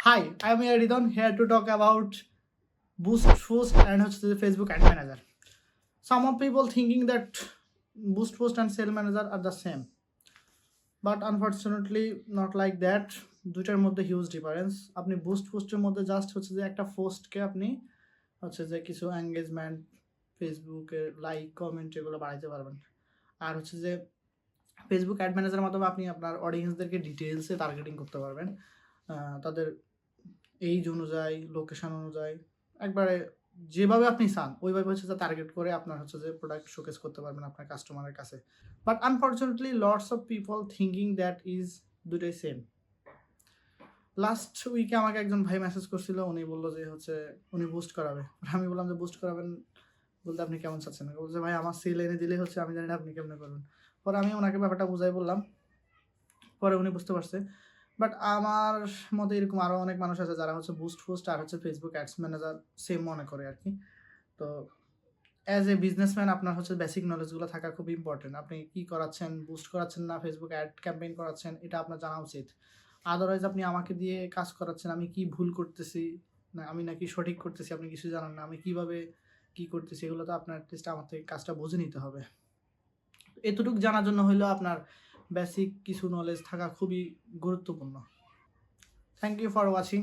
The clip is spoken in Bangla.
Hi, I am Ridon here to talk about Boost Post and the Facebook Ad Manager. Some of people thinking that Boost Post and Sale Manager are the same, but unfortunately not like that. দুইটার মধ্যে হিউজ ডিফারেন্স। আপনি বুস্ট পোস্টের মধ্যে জাস্ট হচ্ছে যে একটা পোস্টকে আপনি হচ্ছে যে কিছু এঙ্গেজমেন্ট, ফেসবুকে লাইক কমেন্ট এগুলো বাড়াইতে পারবেন। আর হচ্ছে যে ফেসবুক অ্যাড ম্যানেজারের মাধ্যমে আপনি আপনার অডিয়েন্সদেরকে ডিটেলসে টার্গেটিং করতে পারবেন, তাদের এইজ অনুযায়ী, লোকেশন অনুযায়ী, একবারে যেভাবে আপনি চান ওইভাবে হচ্ছে যে টার্গেট করে আপনার হচ্ছে যে প্রোডাক্ট শোকেস করতে পারবেন আপনার কাস্টমারের কাছে। But unfortunately lots of people thinking that is দুটাই সেম। লাস্ট উইকে আমাকে একজন ভাই মেসেজ করছিল, উনি বললো যে হচ্ছে উনি বুস্ট করাবে। আমি বললাম যে বুস্ট করাবেন বলতে আপনি কেমন চাচ্ছেন? বলছে ভাই আমার সেল এনে দিলে হচ্ছে, আমি জানি না আপনি কেমনে করবেন। পরে আমি ওনাকে ব্যাপারটা বুঝাই বললাম, পরে উনি বুঝতে পারছে। বাট আমার মতে এরকম আরও অনেক মানুষ আছে যারা হচ্ছে বুস্ট পোস্ট আর হচ্ছে ফেসবুক অ্যাডস ম্যানেজার সেম মনে করে আর কি। তো অ্যাজ এ বিজনেসম্যান আপনার হচ্ছে বেসিক নলেজগুলো থাকা খুব ইম্পর্টেন্ট। আপনি কী করাচ্ছেন, বুস্ট করাচ্ছেন না ফেসবুক অ্যাড ক্যাম্পেইন করাচ্ছেন, এটা আপনার জানা উচিত। আদারওয়াইজ আপনি আমাকে দিয়ে কাজ করাচ্ছেন, আমি কি ভুল করতেছি না আমি নাকি সঠিক করতেছি আপনি কিছু জানেন না, আমি কীভাবে কী করতেছি এগুলো তো আপনার অ্যাটলিস্ট আমার থেকে কাজটা বুঝে নিতে হবে। এতটুকু জানার জন্য হইলেও আপনার বেসিক কিছু নলেজ থাকা খুবই গুরুত্বপূর্ণ। Thank you for watching.